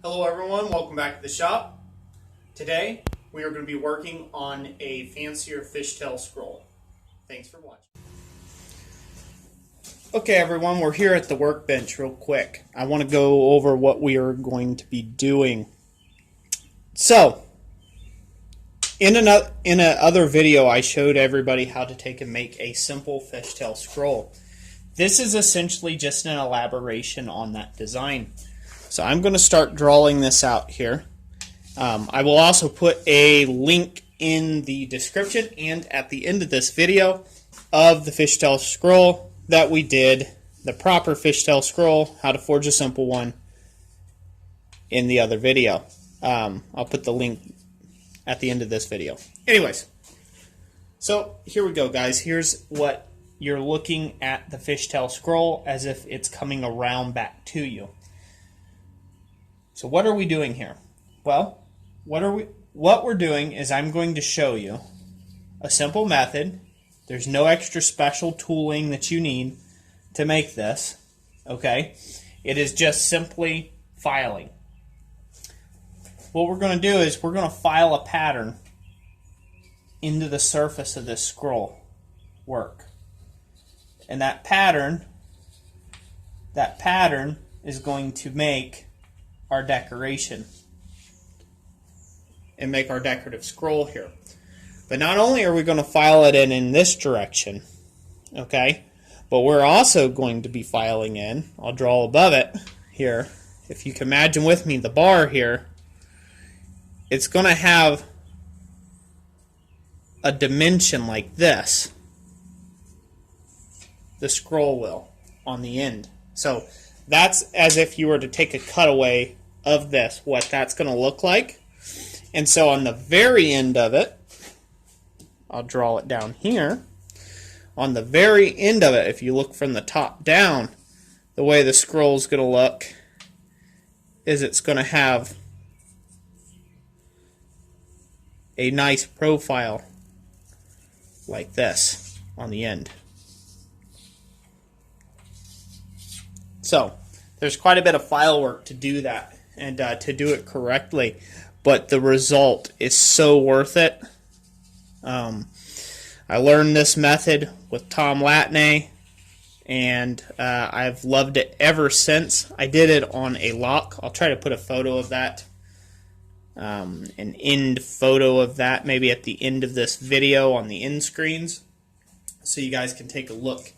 Hello everyone, welcome back to the shop. Today we are going to be working on a fancier fishtail scroll. Thanks for watching. Okay everyone, we're here at the workbench real quick. I want to go over what we are going to be doing. So, in another video I showed everybody how to take and make a simple fishtail scroll. This is essentially just an elaboration on that design. So I'm going to start drawing this out here. I will also put a link in the description and at the end of this video of the fishtail scroll that we did, the proper fishtail scroll, how to forge a simple one, in the other video. I'll put the link at the end of this video. Anyways, so here we go guys. Here's what you're looking at the fishtail scroll as if it's coming around back to you. So what are we doing here? Well, what we're doing is I'm going to show you a simple method. There's no extra special tooling that you need to make this, okay? It is just simply filing. What we're going to do is we're going to file a pattern into the surface of this scroll work. And that pattern is going to make our decoration and make our decorative scroll here. But not only are we going to file it in this direction, okay, but we're also going to be filing in, I'll draw above it here, if you can imagine with me the bar here, it's going to have a dimension like this, the scroll will, on the end. So that's as if you were to take a cutaway of this, what that's going to look like. And so on the very end of it, I'll draw it down here. On the very end of it, if you look from the top down, the way the scroll is going to look is it's going to have a nice profile like this on the end. So there's quite a bit of file work to do that and to do it correctly, but the result is so worth it. I learned this method with Tom Latney, and I've loved it ever since. I did it on a lock. I'll try to put a photo of that, an end photo of that, maybe at the end of this video on the end screens, so you guys can take a look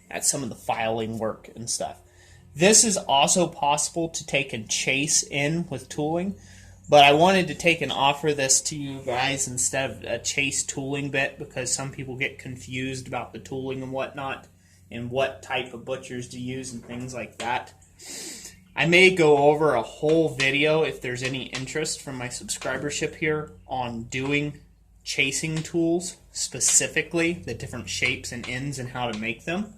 at some of the filing work and stuff. This is also possible to take and chase in with tooling, but I wanted to take and offer this to you guys instead of a chase tooling bit because some people get confused about the tooling and whatnot and what type of butchers to use and things like that. I may go over a whole video if there's any interest from my subscribership here on doing chasing tools, specifically the different shapes and ends and how to make them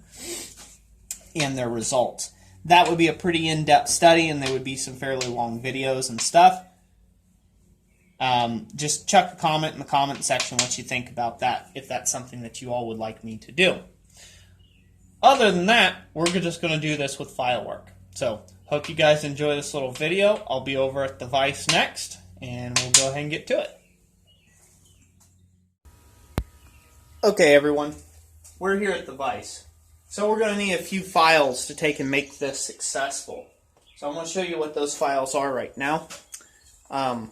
and their results. That would be a pretty in-depth study, and there would be some fairly long videos and stuff. Just chuck a comment in the comment section what you think about that, if that's something that you all would like me to do. Other than that, we're just going to do this with file work. So, hope you guys enjoy this little video. I'll be over at the vise next, and we'll go ahead and get to it. Okay, everyone. We're here at the vise. So we're going to need a few files to take and make this successful. So I'm going to show you what those files are right now. I'm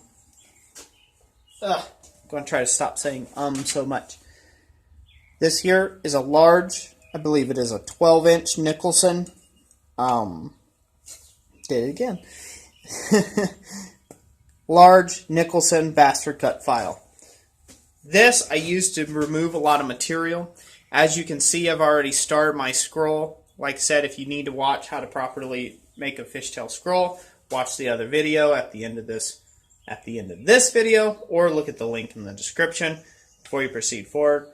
going to try to stop saying so much. This here is a large, I believe it is a 12-inch Nicholson. Did it again. Large Nicholson bastard cut file. This I used to remove a lot of material. As you can see, I've already started my scroll. Like I said, if you need to watch how to properly make a fishtail scroll, watch the other video at the end of this video, or look at the link in the description before you proceed forward.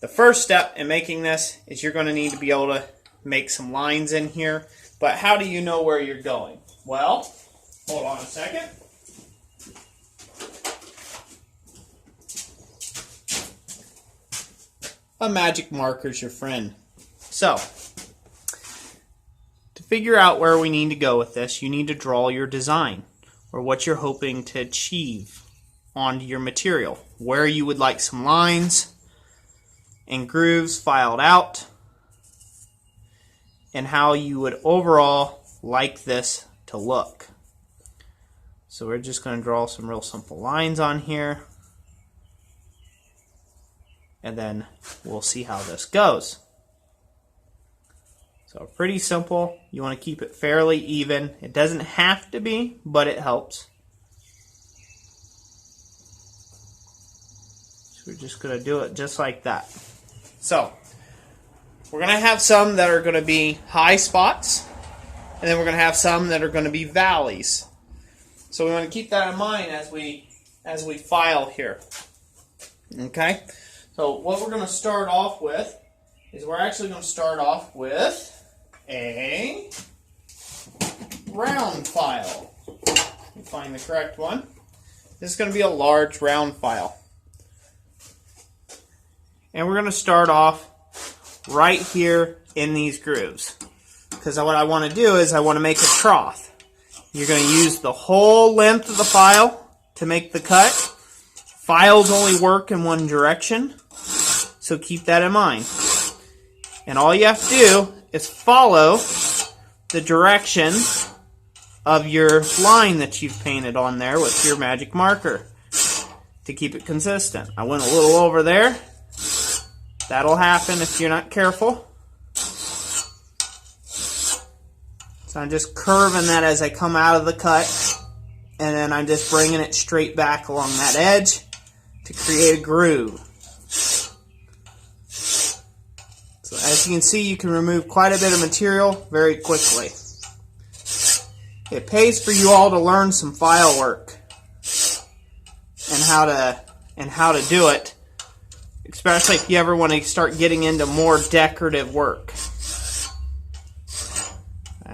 The first step in making this is you're going to need to be able to make some lines in here. But how do you know where you're going? Well, hold on a second. A magic marker's your friend. So, to figure out where we need to go with this, you need to draw your design. or what you're hoping to achieve onto your material. Where you would like some lines and grooves filed out, and how you would overall like this to look. So we're just going to draw some real simple lines on here, and then we'll see how this goes. So pretty simple. You want to keep it fairly even. It doesn't have to be, but it helps. So we're just going to do it just like that. So we're going to have some that are going to be high spots, and then we're going to have some that are going to be valleys. So we want to keep that in mind as we file here. Okay? So what we're going to start off with is we're actually going to start off with a round file. Let me find the correct one. This is going to be a large round file. And we're going to start off right here in these grooves, because what I want to do is I want to make a trough. You're going to use the whole length of the file to make the cut. Files only work in one direction, so keep that in mind. And all you have to do is follow the direction of your line that you've painted on there with your magic marker to keep it consistent. I went a little over there. That'll happen if you're not careful. So I'm just curving that as I come out of the cut, and then I'm just bringing it straight back along that edge to create a groove. So as you can see, you can remove quite a bit of material very quickly. It pays for you all to learn some file work and how to do it, especially if you ever want to start getting into more decorative work.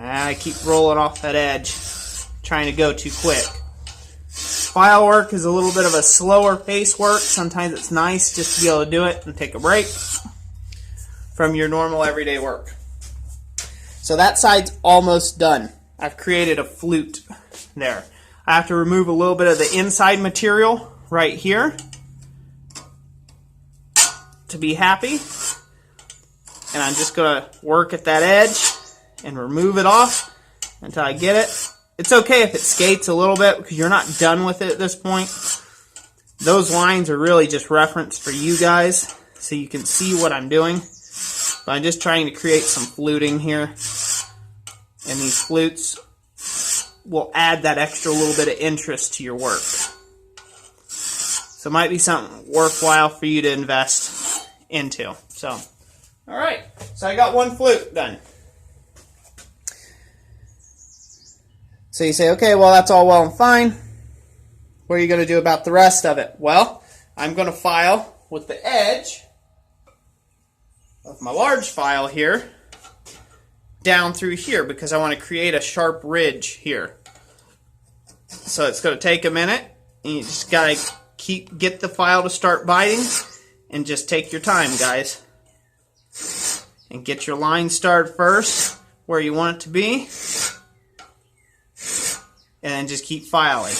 I keep rolling off that edge, trying to go too quick. File work is a little bit of a slower pace work. Sometimes it's nice just to be able to do it and take a break from your normal everyday work. So that side's almost done. I've created a flute there. I have to remove a little bit of the inside material right here to be happy. And I'm just going to work at that edge and remove it off until I get it. It's okay if it skates a little bit because you're not done with it at this point. Those lines are really just reference for you guys so you can see what I'm doing. But I'm just trying to create some fluting here. And these flutes will add that extra little bit of interest to your work. So it might be something worthwhile for you to invest into. So, alright. So I got one flute done. So you say, okay, well, that's all well and fine. What are you going to do about the rest of it? Well, I'm going to file with the edge of my large file here down through here because I want to create a sharp ridge here. So it's going to take a minute, and you just got to get the file to start biting, and just take your time, guys. And get your line started first where you want it to be. And then just keep filing.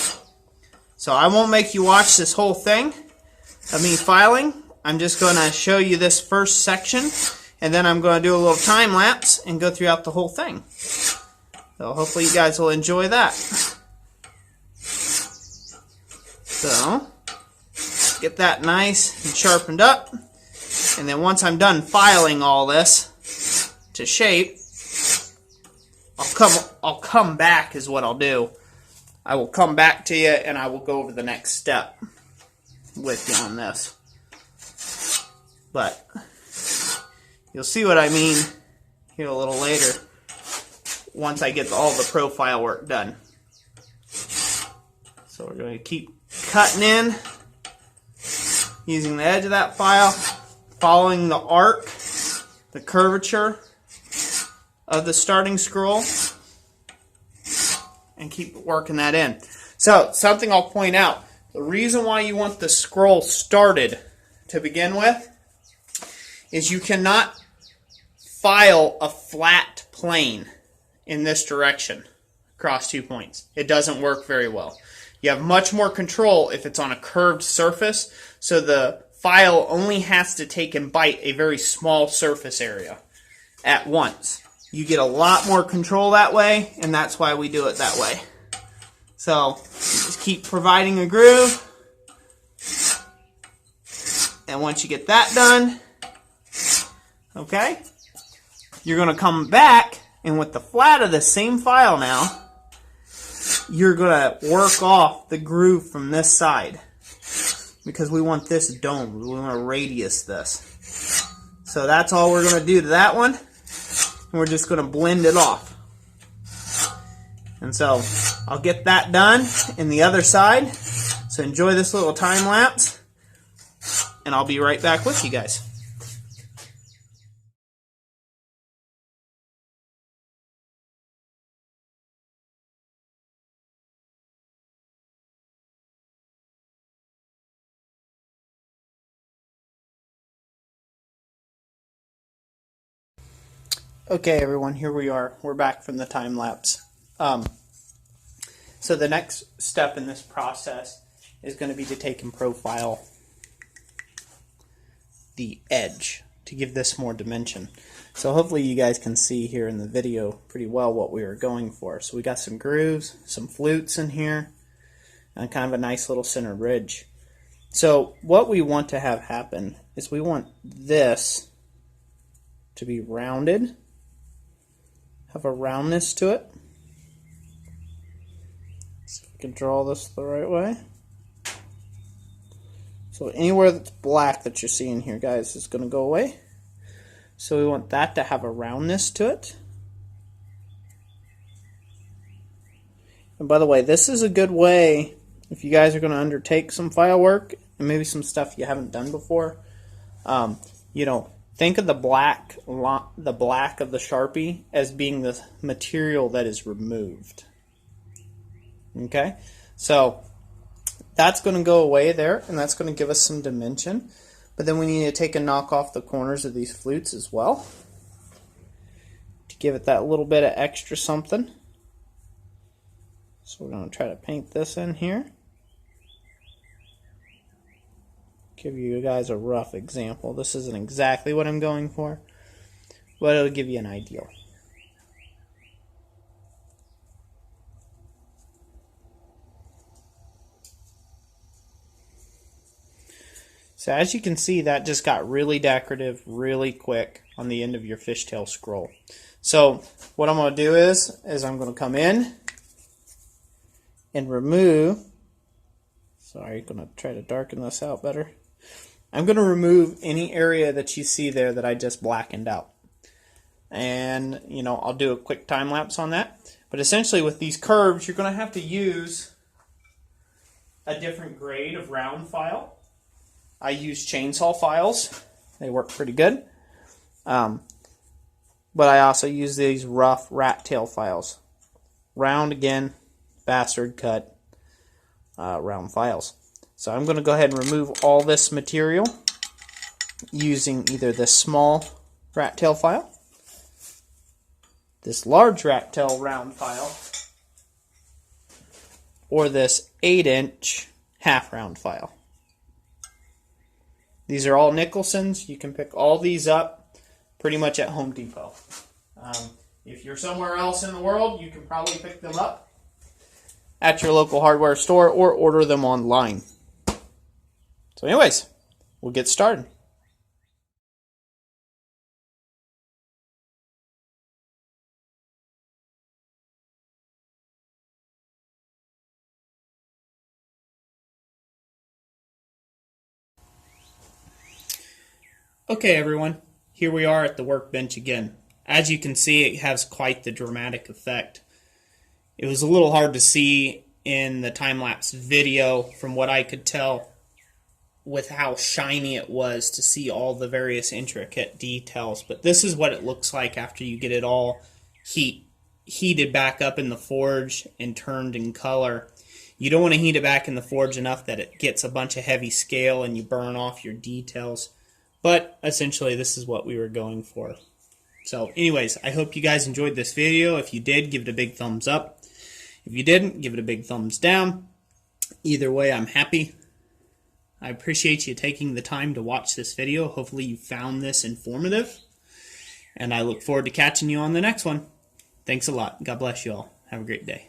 So I won't make you watch this whole thing of me filing. I'm just going to show you this first section, and then I'm going to do a little time lapse and go throughout the whole thing. So hopefully you guys will enjoy that. So get that nice and sharpened up, and then once I'm done filing all this to shape, I'll come back is what I'll do. I will come back to you and I will go over the next step with you on this. But you'll see what I mean here a little later once I get all the profile work done. So we're going to keep cutting in using the edge of that file, following the arc, the curvature of the starting scroll, and keep working that in. So, something I'll point out. The reason why you want the scroll started to begin with is you cannot file a flat plane in this direction. across 2 points. It doesn't work very well. You have much more control if it's on a curved surface, so the file only has to take and bite a very small surface area at once. You get a lot more control that way, and that's why we do it that way. So just keep providing a groove, and once you get that done, okay, you're going to come back, and with the flat of the same file now, you're going to work off the groove from this side, because we want this domed. We want to radius this. So that's all we're going to do to that one. And we're just going to blend it off. And so I'll get that done in the other side. So enjoy this little time lapse, and I'll be right back with you guys. Okay, everyone, here we are. We're back from the time lapse. So the next step in this process is going to be to take and profile the edge to give this more dimension. So hopefully you guys can see here in the video pretty well what we were going for. So we got some grooves, some flutes in here, and kind of a nice little center ridge. So what we want to have happen is we want this to be rounded, have a roundness to it. See if we can draw this the right way. So anywhere that's black that you're seeing here, guys, is going to go away. So we want that to have a roundness to it. And by the way, this is a good way if you guys are going to undertake some file work and maybe some stuff you haven't done before. You know, think of the black of the Sharpie as being the material that is removed. Okay, so that's going to go away there, and that's going to give us some dimension. But then we need to take and knock off the corners of these flutes as well to give it that little bit of extra something. So we're going to try to paint this in here. Give you guys a rough example. This isn't exactly what I'm going for, but it'll give you an idea. So as you can see, that just got really decorative really quick on the end of your fishtail scroll. So what I'm going to do is I'm going to come in and remove, sorry, I'm going to try to darken this out better. I'm going to remove any area that you see there that I just blackened out. And, you know, I'll do a quick time lapse on that. But essentially with these curves, you're going to have to use a different grade of round file. I use chainsaw files. They work pretty good. But I also use these rough rat tail files. Round again, bastard cut round files. So I'm going to go ahead and remove all this material using either this small rat tail file, this large rat tail round file, or this 8-inch half round file. These are all Nicholsons. You can pick all these up pretty much at Home Depot. If you're somewhere else in the world, you can probably pick them up at your local hardware store or order them online. So anyways, we'll get started. Okay, everyone, here we are at the workbench again. As you can see, it has quite the dramatic effect. It was a little hard to see in the time-lapse video from what I could tell with how shiny it was to see all the various intricate details. But this is what it looks like after you get it all heated back up in the forge and turned in color. You don't want to heat it back in the forge enough that it gets a bunch of heavy scale and you burn off your details. But essentially this is what we were going for. So anyways, I hope you guys enjoyed this video. If you did, give it a big thumbs up. If you didn't, give it a big thumbs down. Either way, I'm happy. I appreciate you taking the time to watch this video. Hopefully you found this informative. And I look forward to catching you on the next one. Thanks a lot. God bless you all. Have a great day.